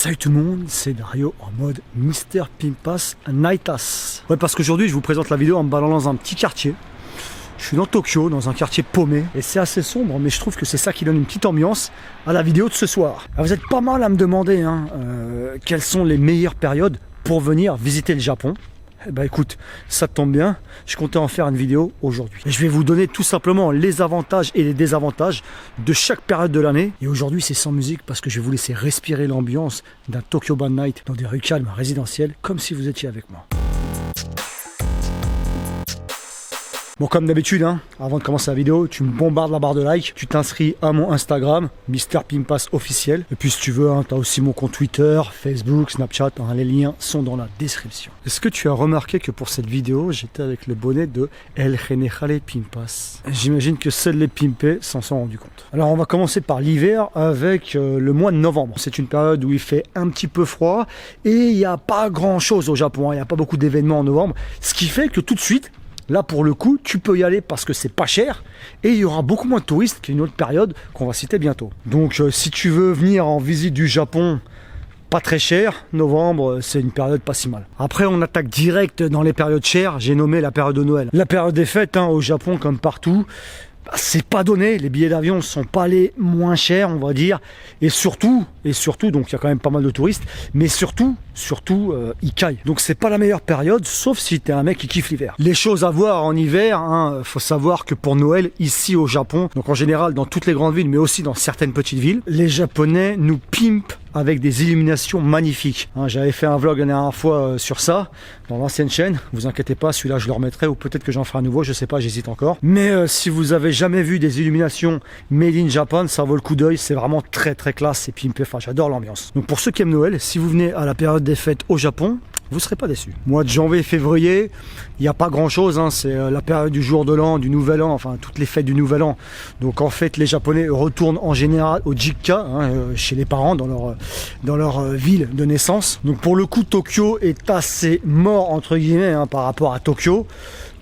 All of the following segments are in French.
Salut tout le monde, c'est Dario en mode Mr Pimpas Nightas. Ouais, parce qu'aujourd'hui je vous présente la vidéo en me baladant dans un petit quartier. Je suis dans Tokyo, dans un quartier paumé, et c'est assez sombre, mais je trouve que c'est ça qui donne une petite ambiance à la vidéo de ce soir. Alors vous êtes pas mal à me demander quelles sont les meilleures périodes pour venir visiter le Japon. Eh ben écoute, ça tombe bien, je comptais en faire une vidéo aujourd'hui. Et je vais vous donner tout simplement les avantages et les désavantages de chaque période de l'année. Et aujourd'hui c'est sans musique parce que je vais vous laisser respirer l'ambiance d'un Tokyo by Night dans des rues calmes résidentielles, comme si vous étiez avec moi. Bon, comme d'habitude, avant de commencer la vidéo, tu me bombardes la barre de like, tu t'inscris à mon Instagram, Mr Pimpas officiel. Et puis si tu veux, tu as aussi mon compte Twitter, Facebook, Snapchat, les liens sont dans la description. Est-ce que tu as remarqué que pour cette vidéo, j'étais avec le bonnet de El Generale Pimpas? J'imagine que seuls les pimpés s'en sont rendus compte. Alors on va commencer par l'hiver avec le mois de novembre. C'est une période où il fait un petit peu froid et il n'y a pas grand chose au Japon, il n'y a pas beaucoup d'événements en novembre. Ce qui fait que tout de suite, là, pour le coup, tu peux y aller parce que c'est pas cher et il y aura beaucoup moins de touristes qu'une autre période qu'on va citer bientôt. Donc, si tu veux venir en visite du Japon, pas très cher, novembre, c'est une période pas si mal. Après, on attaque direct dans les périodes chères. J'ai nommé la période de Noël. La période des fêtes, au Japon, comme partout, c'est pas donné. Les billets d'avion sont pas les moins chers, on va dire. Et surtout, donc il y a quand même pas mal de touristes, mais surtout, ils caillent. Donc c'est pas la meilleure période, sauf si t'es un mec qui kiffe l'hiver. Les choses à voir en hiver, faut savoir que pour Noël, ici au Japon, donc en général dans toutes les grandes villes, mais aussi dans certaines petites villes, les Japonais nous pimpent avec des illuminations magnifiques. J'avais fait un vlog la dernière fois sur ça, dans l'ancienne chaîne. Vous inquiétez pas, celui-là je le remettrai, ou peut-être que j'en ferai un nouveau, je sais pas, j'hésite encore. Mais si vous avez jamais vu des illuminations made in Japan, ça vaut le coup d'œil, c'est vraiment très très classe et pimpé. Enfin, j'adore l'ambiance. Donc pour ceux qui aiment Noël, si vous venez à la période des fêtes au Japon, vous ne serez pas déçus. Mois de janvier, février, il n'y a pas grand chose, c'est la période du jour de l'an, du nouvel an, enfin toutes les fêtes du nouvel an. Donc en fait, les Japonais retournent en général au Jikka, chez les parents, dans leur ville de naissance. Donc pour le coup, Tokyo est assez mort, entre guillemets, par rapport à Tokyo.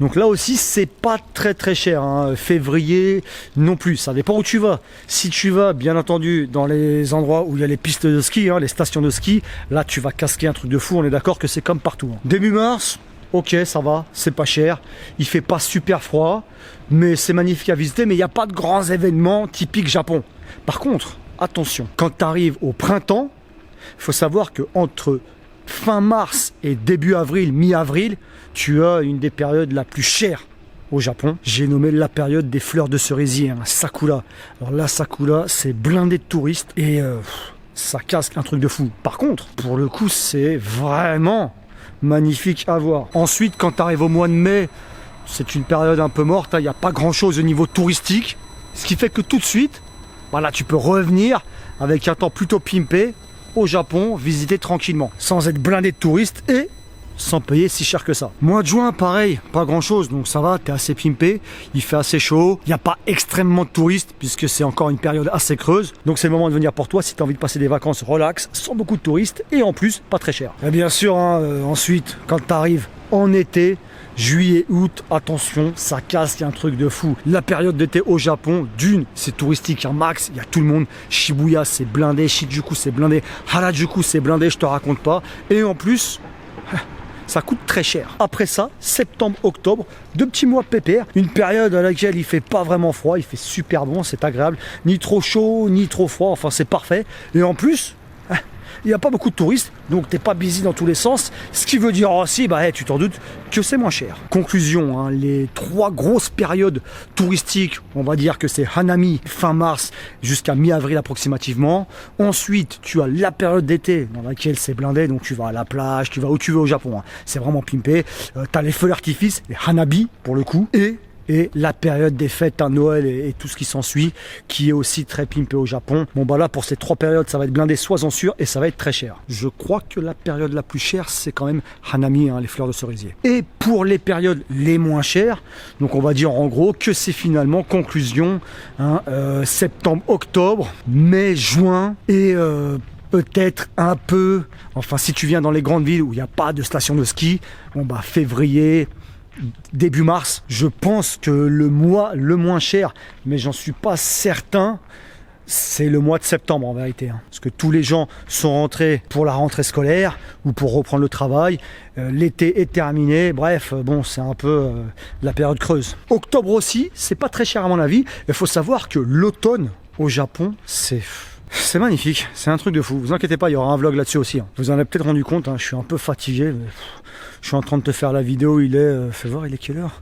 Donc là aussi, c'est pas très très cher. Février non plus, ça dépend où tu vas. Si tu vas, bien entendu, dans les endroits où il y a les pistes de ski, les stations de ski, là tu vas casquer un truc de fou, on est d'accord que c'est comme partout. Début mars, ok, ça va, c'est pas cher. Il fait pas super froid, mais c'est magnifique à visiter, mais il n'y a pas de grands événements typiques Japon. Par contre, attention, quand tu arrives au printemps, il faut savoir que entre fin mars et début avril, mi-avril, tu as une des périodes la plus chères au Japon. J'ai nommé la période des fleurs de cerisier, Sakura. Alors la Sakura, c'est blindé de touristes et ça casque un truc de fou. Par contre, pour le coup, c'est vraiment magnifique à voir. Ensuite, quand tu arrives au mois de mai, c'est une période un peu morte, il n'y a pas grand chose au niveau touristique, ce qui fait que tout de suite, voilà, tu peux revenir avec un temps plutôt pimpé au Japon, visiter tranquillement, sans être blindé de touristes et sans payer si cher que ça. Mois de juin, pareil, pas grand chose, donc ça va, t'es assez pimpé, il fait assez chaud, il n'y a pas extrêmement de touristes puisque c'est encore une période assez creuse, donc c'est le moment de venir pour toi si tu as envie de passer des vacances relax, sans beaucoup de touristes et en plus pas très cher. Et bien sûr, ensuite, quand tu arrives en été, juillet, août, attention, ça casse, il y a un truc de fou. La période d'été au Japon, c'est touristique, max, il y a tout le monde. Shibuya, c'est blindé, Shinjuku, c'est blindé, Harajuku, c'est blindé, je te raconte pas. Et en plus, ça coûte très cher. Après ça, septembre, octobre, 2 petits mois pépère, une période à laquelle il fait pas vraiment froid, il fait super bon, c'est agréable, ni trop chaud, ni trop froid, enfin c'est parfait. Et en plus, il n'y a pas beaucoup de touristes, donc t'es pas busy dans tous les sens, ce qui veut dire aussi, tu t'en doutes, que c'est moins cher. Conclusion, les 3 grosses périodes touristiques, on va dire que c'est Hanami, fin mars, jusqu'à mi-avril approximativement. Ensuite, tu as la période d'été, dans laquelle c'est blindé, donc tu vas à la plage, tu vas où tu veux au Japon, c'est vraiment pimpé. T'as les feux d'artifice, les Hanabi, pour le coup, et la période des fêtes à Noël et tout ce qui s'ensuit, qui est aussi très pimpé au Japon. Bon là pour ces 3 périodes, ça va être blindé, sois-en sûr, et ça va être très cher. Je crois que la période la plus chère, c'est quand même Hanami, les fleurs de cerisier. Et pour les périodes les moins chères, donc on va dire en gros que c'est finalement, conclusion, septembre, octobre, mai, juin, et peut-être un peu, enfin si tu viens dans les grandes villes où il n'y a pas de station de ski, février, début mars, je pense que le mois le moins cher, mais j'en suis pas certain, c'est le mois de septembre en vérité, hein. Parce que tous les gens sont rentrés pour la rentrée scolaire ou pour reprendre le travail. L'été est terminé, bref, bon, c'est un peu la période creuse. Octobre aussi, c'est pas très cher à mon avis. Il faut savoir que l'automne au Japon, c'est magnifique, c'est un truc de fou. Vous inquiétez pas, il y aura un vlog là-dessus aussi, hein. Vous en avez peut-être rendu compte, hein, je suis un peu fatigué. Mais je suis en train de te faire la vidéo, il est... fais voir, il est quelle heure?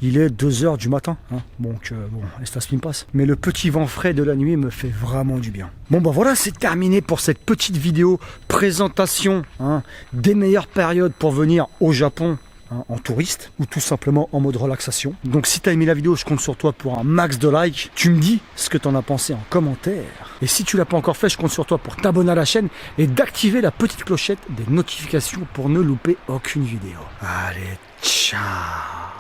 Il est 2h du matin, hein. Donc bon, estas pimpas. Mais le petit vent frais de la nuit me fait vraiment du bien. Bon bah voilà, c'est terminé pour cette petite vidéo présentation, hein, des meilleures périodes pour venir au Japon, hein, en touriste ou tout simplement en mode relaxation. Donc si tu as aimé la vidéo, je compte sur toi pour un max de likes. Tu me dis ce que tu en as pensé en commentaire. Et si tu l'as pas encore fait, je compte sur toi pour t'abonner à la chaîne et d'activer la petite clochette des notifications pour ne louper aucune vidéo. Allez, ciao.